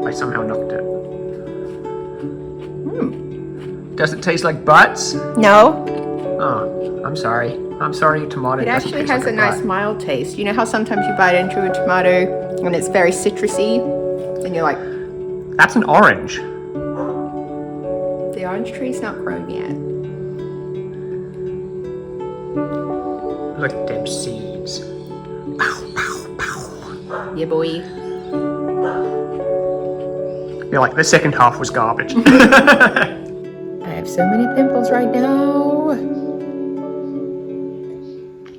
I somehow knocked it. Does it taste like butts? No. Oh, I'm sorry. I'm sorry, tomato. It actually has a nice mild taste. You know how sometimes you bite into a tomato and it's very citrusy and you're like... That's an orange. The orange tree's not grown yet. Look at them seeds. Pow, pow, pow. Yeah, boy. You're like, the second half was garbage. I have so many pimples right now.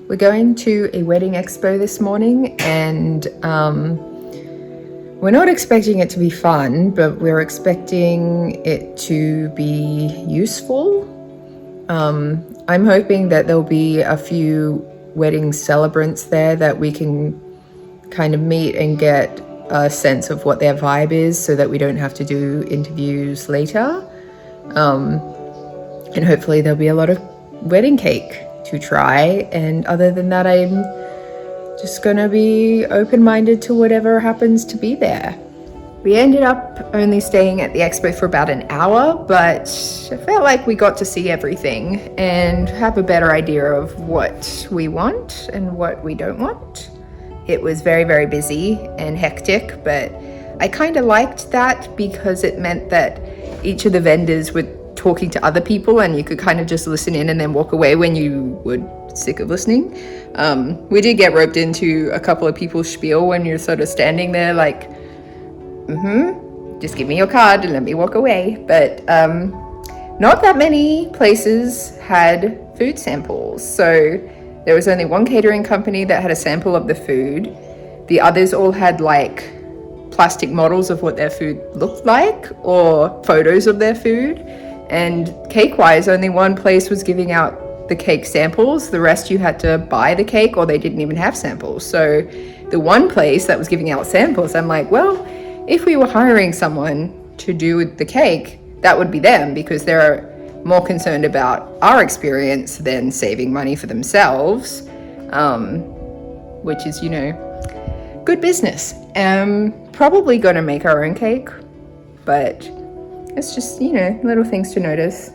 We're going to a wedding expo this morning, and we're not expecting it to be fun, but we're expecting it to be useful. I'm hoping that there'll be a few wedding celebrants there that we can kind of meet and get a sense of what their vibe is so that we don't have to do interviews later. And hopefully there'll be a lot of wedding cake to try. And other than that, I'm just gonna be open-minded to whatever happens to be there. We ended up only staying at the expo for about an hour, but I felt like we got to see everything and have a better idea of what we want and what we don't want. It was very, very busy and hectic, but I kind of liked that because it meant that each of the vendors were talking to other people and you could kind of just listen in and then walk away when you were sick of listening. We did get roped into a couple of people's spiel when you're sort of standing there like, just give me your card and let me walk away. But not that many places had food samples. So there was only one catering company that had a sample of the food. The others all had like plastic models of what their food looked like or photos of their food. And cake-wise, only one place was giving out the cake samples. The rest you had to buy the cake or they didn't even have samples. So the one place that was giving out samples, I'm like, well, if we were hiring someone to do the cake, that would be them because they're more concerned about our experience than saving money for themselves, which is, you know, good business. Probably gonna make our own cake, but it's just, you know, little things to notice.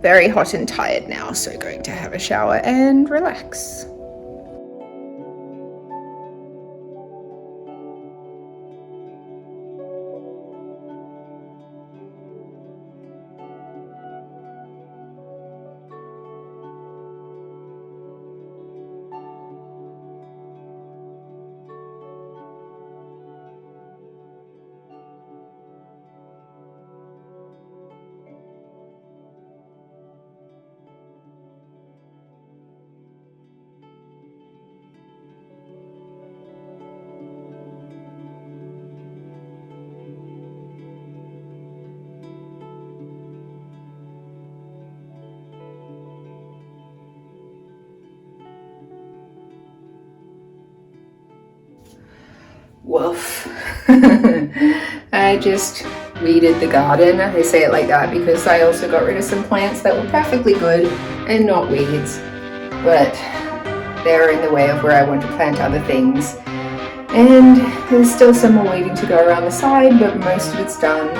Very hot and tired now, so going to have a shower and relax. Woof. I just weeded the garden. I say it like that because I also got rid of some plants that were perfectly good and not weeds, but they're in the way of where I want to plant other things. And there's still some more weeding to go around the side, but most of it's done.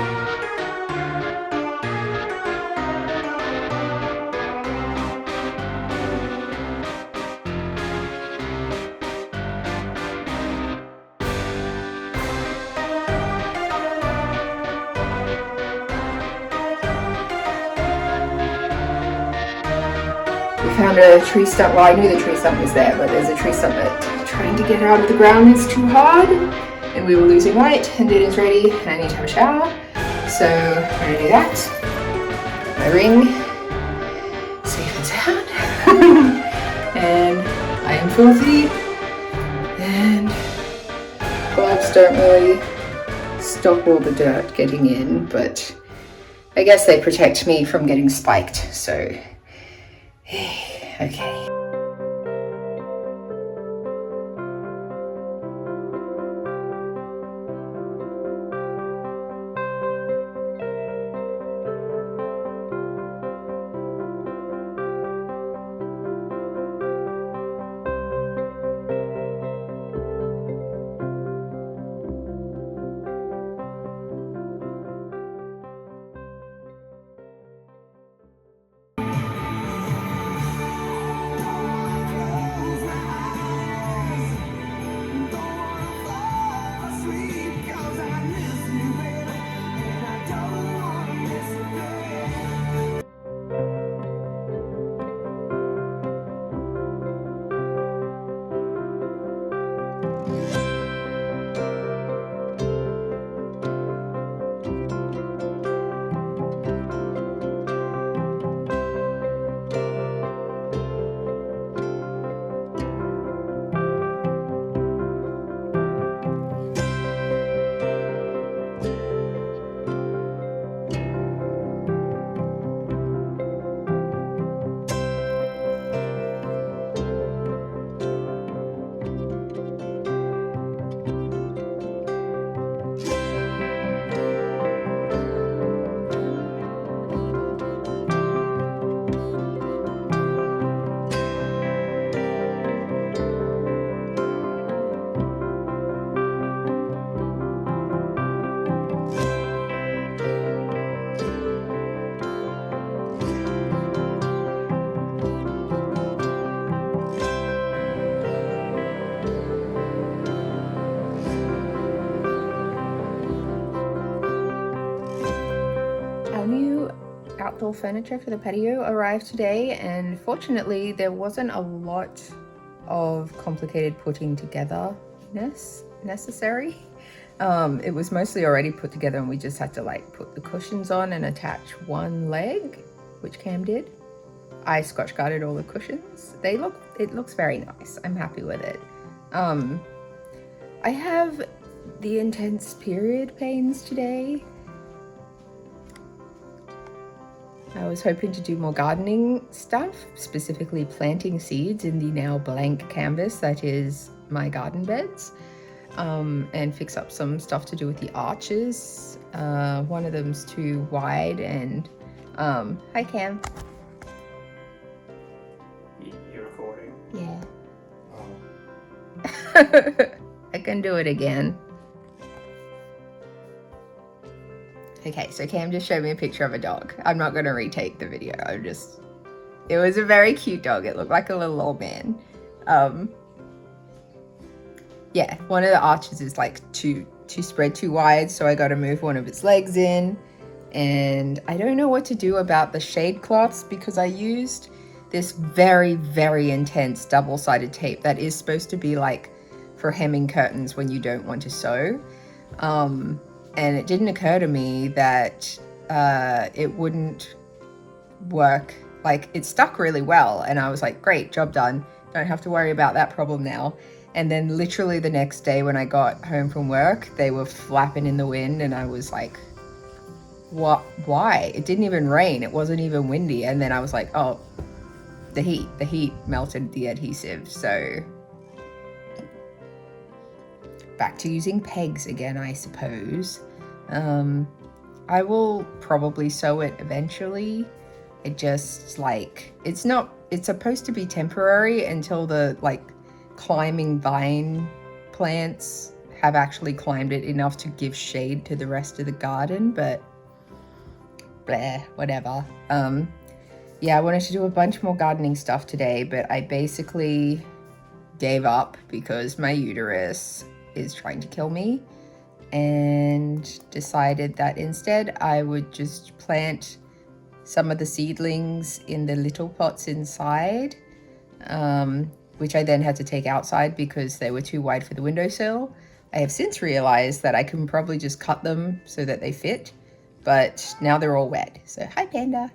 Found a tree stump. Well, I knew the tree stump was there, but there's a tree stump that trying to get out of the ground is too hard, and we were losing light, and it is ready, and I need to have a shower, so I'm going to do that. My ring, safe and sound, and I am filthy, and gloves don't really stop all the dirt getting in, but I guess they protect me from getting spiked, so okay. outdoor furniture for the patio arrived today, and fortunately there wasn't a lot of complicated putting together necessary. It was mostly already put together, and we just had to like put the cushions on and attach one leg, which Cam did. I scotch guarded all the cushions. It looks very nice. I'm happy with it. I have the intense period pains today. I was hoping to do more gardening stuff, specifically planting seeds in the now blank canvas that is my garden beds, and fix up some stuff to do with the arches. One of them's too wide, and hi Cam. You're recording? Yeah. Oh. I can do it again. Okay, so Cam just showed me a picture of a dog. I'm not going to retake the video. It was a very cute dog. It looked like a little old man. Yeah, one of the arches is like too spread too wide, so I got to move one of its legs in. And I don't know what to do about the shade cloths because I used this very, very intense double-sided tape that is supposed to be like for hemming curtains when you don't want to sew. And it didn't occur to me that it wouldn't work. Like, it stuck really well, and I was like, great, job done. Don't have to worry about that problem now. And then literally the next day when I got home from work, they were flapping in the wind, and I was like, what? Why? It didn't even rain. It wasn't even windy. And then I was like, oh, the heat melted the adhesive. So back to using pegs again, I suppose. I will probably sew it eventually. It just like, it's supposed to be temporary until the like climbing vine plants have actually climbed it enough to give shade to the rest of the garden, but bleh, whatever. Yeah, I wanted to do a bunch more gardening stuff today, but I basically gave up because my uterus is trying to kill me, and decided that instead I would just plant some of the seedlings in the little pots inside, which I then had to take outside because they were too wide for the windowsill. I have since realized that I can probably just cut them so that they fit, but now they're all wet. So hi Panda.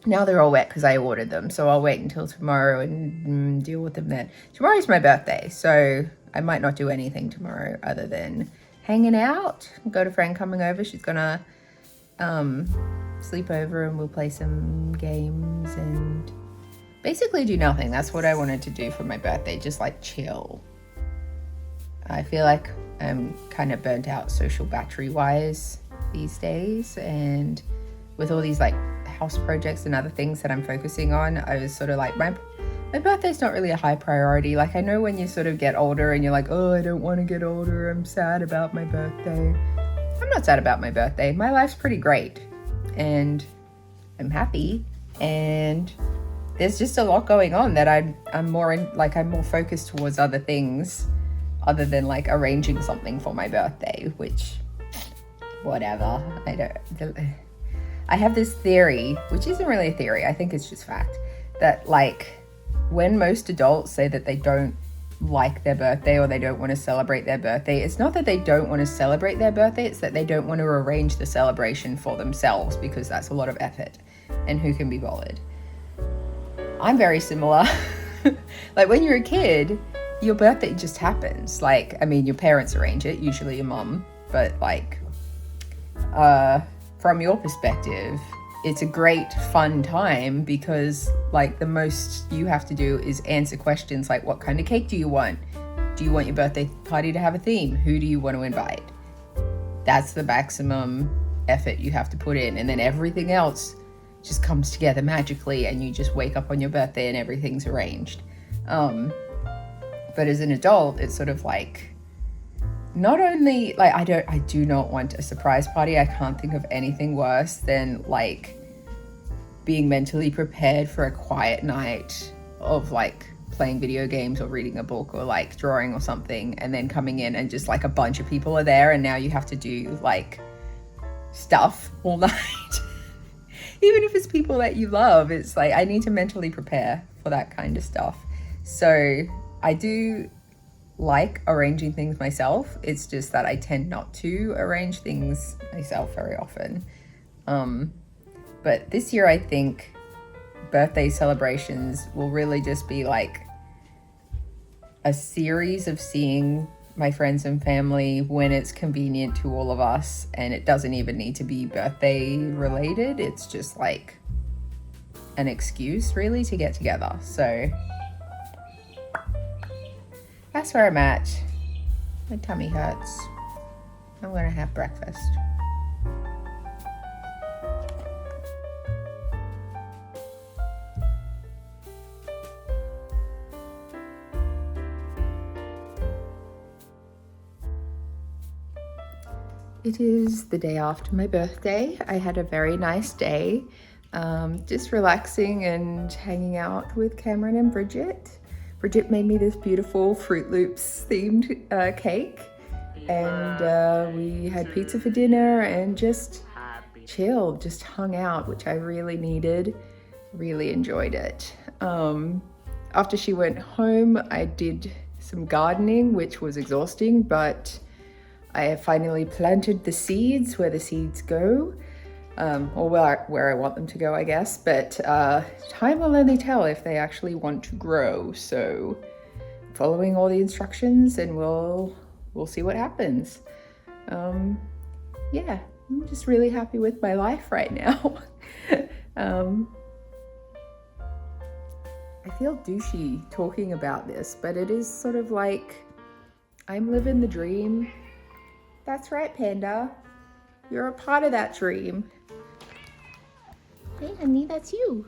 Now they're all wet because I ordered them, so I'll wait until tomorrow and deal with them then. Tomorrow's my birthday, so I might not do anything tomorrow other than hanging out. Got a friend coming over. She's gonna sleep over and we'll play some games and basically do nothing. That's what I wanted to do for my birthday, just like chill. I feel like I'm kind of burnt out social battery wise these days, and with all these like house projects and other things that I'm focusing on, I was sort of like, my birthday's not really a high priority. Like, I know when you sort of get older and you're like, oh, I don't want to get older, I'm sad about my birthday. I'm not sad about my birthday. My life's pretty great and I'm happy, and there's just a lot going on that I'm more focused towards other things other than like arranging something for my birthday, which whatever. I have this theory, which isn't really a theory, I think it's just fact, that like when most adults say that they don't like their birthday or they don't want to celebrate their birthday, it's not that they don't want to celebrate their birthday, it's that they don't want to arrange the celebration for themselves because that's a lot of effort and who can be bothered. I'm very similar. Like when you're a kid, your birthday just happens. Like, I mean, your parents arrange it, usually your mum, but like from your perspective, it's a great fun time because like the most you have to do is answer questions like, what kind of cake do you want? Do you want your birthday party to have a theme? Who do you want to invite? That's the maximum effort you have to put in, and then everything else just comes together magically and you just wake up on your birthday and everything's arranged. But as an adult, it's sort of like, not only like I do not want a surprise party. I can't think of anything worse than like being mentally prepared for a quiet night of like playing video games or reading a book or like drawing or something, and then coming in and just like a bunch of people are there and now you have to do like stuff all night. even if it's people that you love, it's like I need to mentally prepare for that kind of stuff. So I do like arranging things myself. It's just that I tend not to arrange things myself very often. But this year I think birthday celebrations will really just be like a series of seeing my friends and family when it's convenient to all of us, and it doesn't even need to be birthday related. It's just like an excuse really to get together. So that's where I'm at. My tummy hurts. I'm gonna have breakfast. It is the day after my birthday. I had a very nice day, just relaxing and hanging out with Cameron and Bridget. Bridget made me this beautiful Fruit Loops themed cake, and we had pizza for dinner and just chilled, just hung out, which I really needed, really enjoyed it. After she went home, I did some gardening, which was exhausting, but I have finally planted the seeds where the seeds go, or where I want them to go, I guess. But time will only tell if they actually want to grow. So following all the instructions, and we'll see what happens. Yeah, I'm just really happy with my life right now. I feel douchey talking about this, but it is sort of like I'm living the dream. That's right, Panda. You're a part of that dream. Hey, honey, that's you.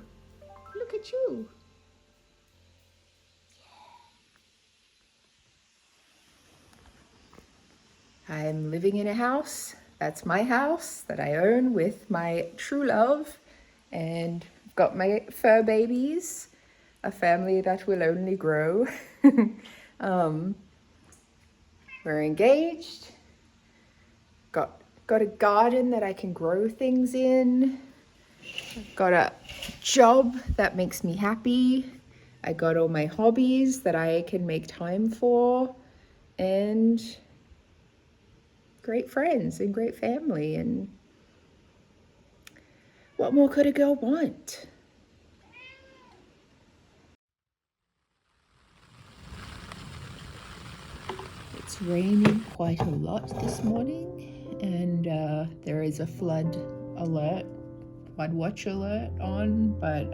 Look at you. I'm living in a house. That's my house that I own with my true love. And I've got my fur babies, a family that will only grow. We're engaged. Got a garden that I can grow things in. I've got a job that makes me happy. I got all my hobbies that I can make time for, and great friends and great family. And what more could a girl want? It's raining quite a lot this morning, and there is a flood watch alert on, but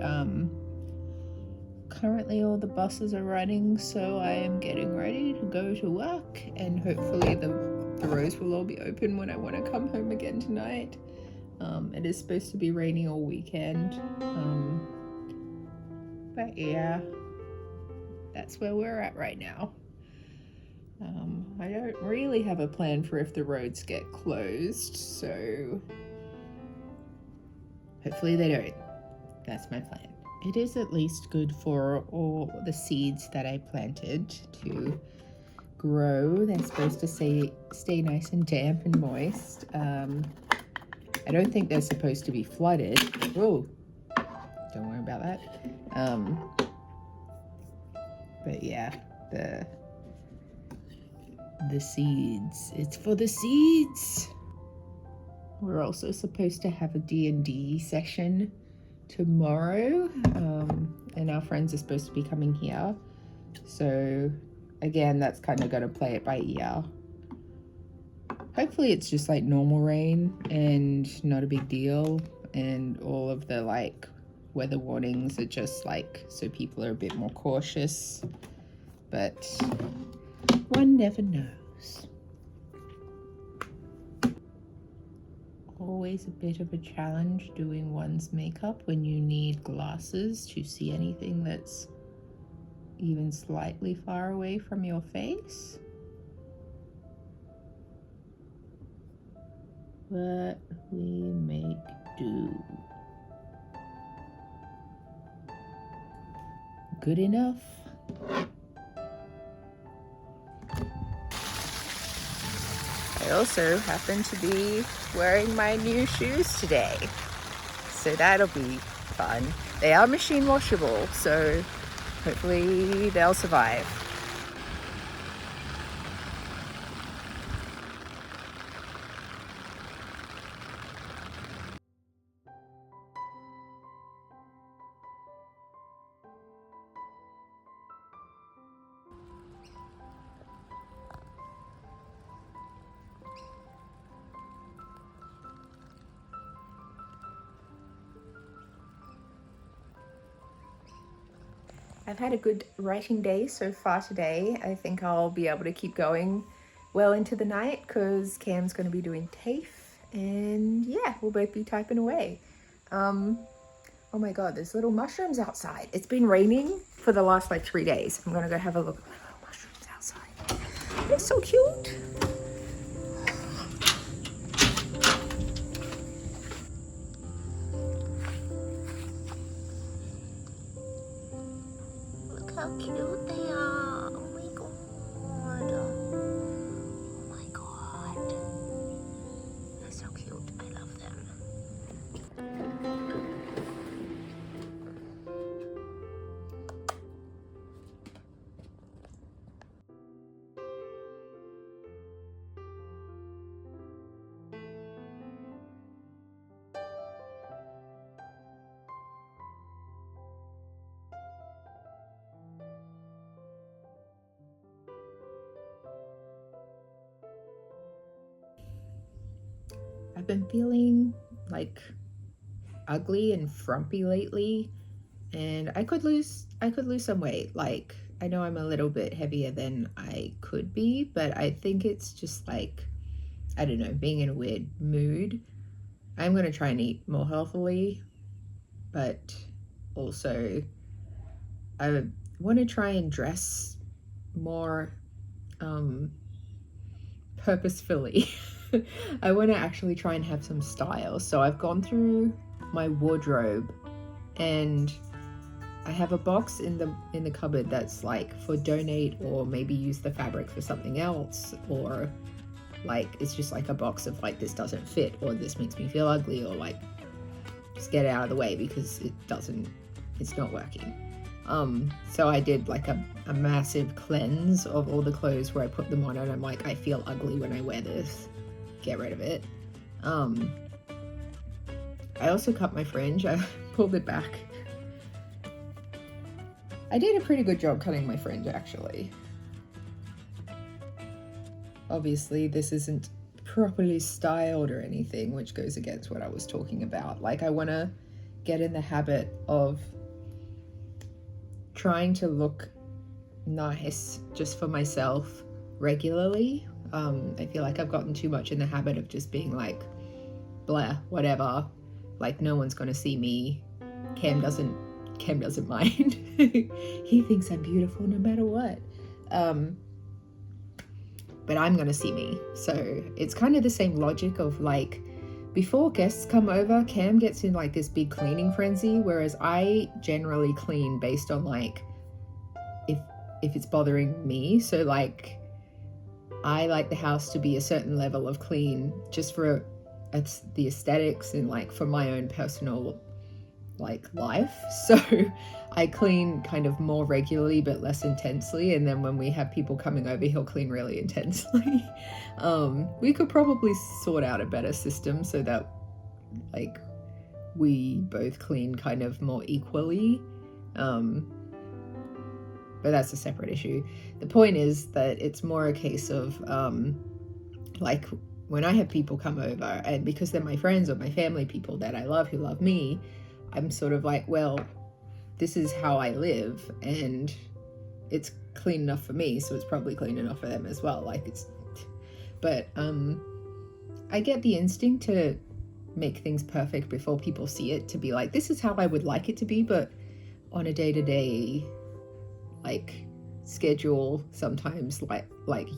currently all the buses are running, so I am getting ready to go to work, and hopefully the roads will all be open when I want to come home again tonight. It is supposed to be raining all weekend, but yeah, that's where we're at right now. I don't really have a plan for if the roads get closed, so hopefully they don't. That's my plan. It is at least good for all the seeds that I planted to grow. They're supposed to stay nice and damp and moist. I don't think they're supposed to be flooded. Whoa, don't worry about that. But yeah, the seeds. It's for the seeds. We're also supposed to have a D&D session tomorrow, and our friends are supposed to be coming here. So again, that's kind of going to play it by ear. Hopefully it's just like normal rain and not a big deal, and all of the like weather warnings are just like so people are a bit more cautious, but one never knows. Always a bit of a challenge doing one's makeup when you need glasses to see anything that's even slightly far away from your face. But we make do. Good enough. I also happen to be wearing my new shoes today. so that'll be fun. They are machine washable, so hopefully they'll survive. I've had a good writing day so far today. I think I'll be able to keep going well into the night because Cam's going to be doing TAFE, and yeah, we'll both be typing away. Oh my god, there's little mushrooms outside. It's been raining for the last like 3 days. I'm gonna go have a look at my little mushrooms outside. They're so cute. How cute they are. Oh my god. Oh my god. They're so cute. I love them. I've been feeling like ugly and frumpy lately, and I could lose some weight. Like, I know I'm a little bit heavier than I could be, but I think it's just like, I don't know, being in a weird mood. I'm gonna try and eat more healthily, but also I want to try and dress more purposefully. I want to actually try and have some style. So I've gone through my wardrobe, and I have a box in the cupboard that's like for donate, or maybe use the fabric for something else, or like it's just like a box of like, this doesn't fit, or this makes me feel ugly, or like just get it out of the way because it's not working. So I did like a massive cleanse of all the clothes where I put them on and I'm like, I feel ugly when I wear this, get rid of it. I also cut my fringe. I pulled it back. I did a pretty good job cutting my fringe, actually. Obviously this isn't properly styled or anything, which goes against what I was talking about. Like, I want to get in the habit of trying to look nice just for myself regularly. I feel like I've gotten too much in the habit of just being like, blah, whatever, like no one's gonna see me. Cam doesn't mind. He thinks I'm beautiful no matter what. But I'm gonna see me. So it's kind of the same logic of like, before guests come over, Cam gets in like this big cleaning frenzy, whereas I generally clean based on like if it's bothering me. So like, I like the house to be a certain level of clean just for the aesthetics and like for my own personal like life. So I clean kind of more regularly but less intensely, and then when we have people coming over, he'll clean really intensely. We could probably sort out a better system so that like we both clean kind of more equally, but that's a separate issue. The point is that it's more a case of like when I have people come over, and because they're my friends or my family, people that I love who love me, I'm sort of like, well, this is how I live and it's clean enough for me, so it's probably clean enough for them as well. Like it's, but I get the instinct to make things perfect before people see it, to be like, this is how I would like it to be, but on a day-to-day like schedule, sometimes like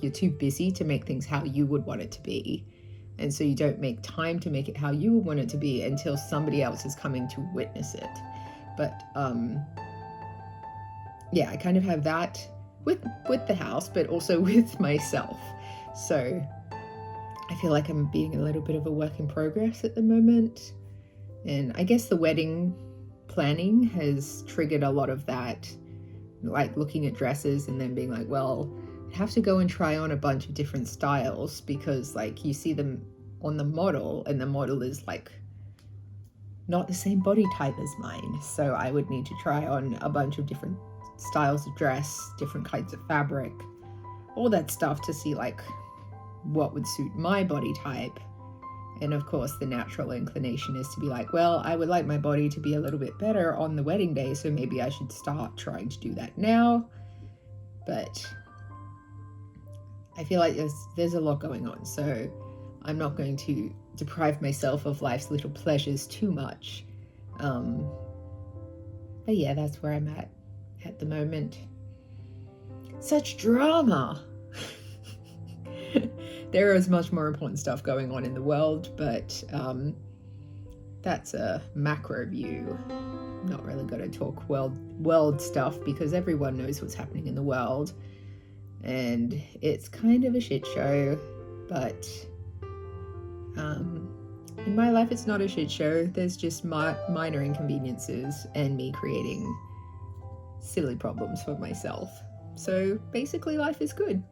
you're too busy to make things how you would want it to be, and so you don't make time to make it how you would want it to be until somebody else is coming to witness it. But yeah, I kind of have that with the house, but also with myself. So I feel like I'm being a little bit of a work in progress at the moment. And I guess the wedding planning has triggered a lot of that, like looking at dresses and then being like, well, I have to go and try on a bunch of different styles because like you see them on the model and the model is like not the same body type as mine. So I would need to try on a bunch of different styles of dress, different kinds of fabric, all that stuff to see like what would suit my body type. And of course, the natural inclination is to be like, well, I would like my body to be a little bit better on the wedding day, so maybe I should start trying to do that now. But I feel like there's a lot going on, so I'm not going to deprive myself of life's little pleasures too much. But yeah, that's where I'm at the moment. Such drama! There is much more important stuff going on in the world, but that's a macro view. Not really going to talk world stuff because everyone knows what's happening in the world, and it's kind of a shit show. But in my life, it's not a shit show. There's just minor inconveniences and me creating silly problems for myself. So basically, life is good.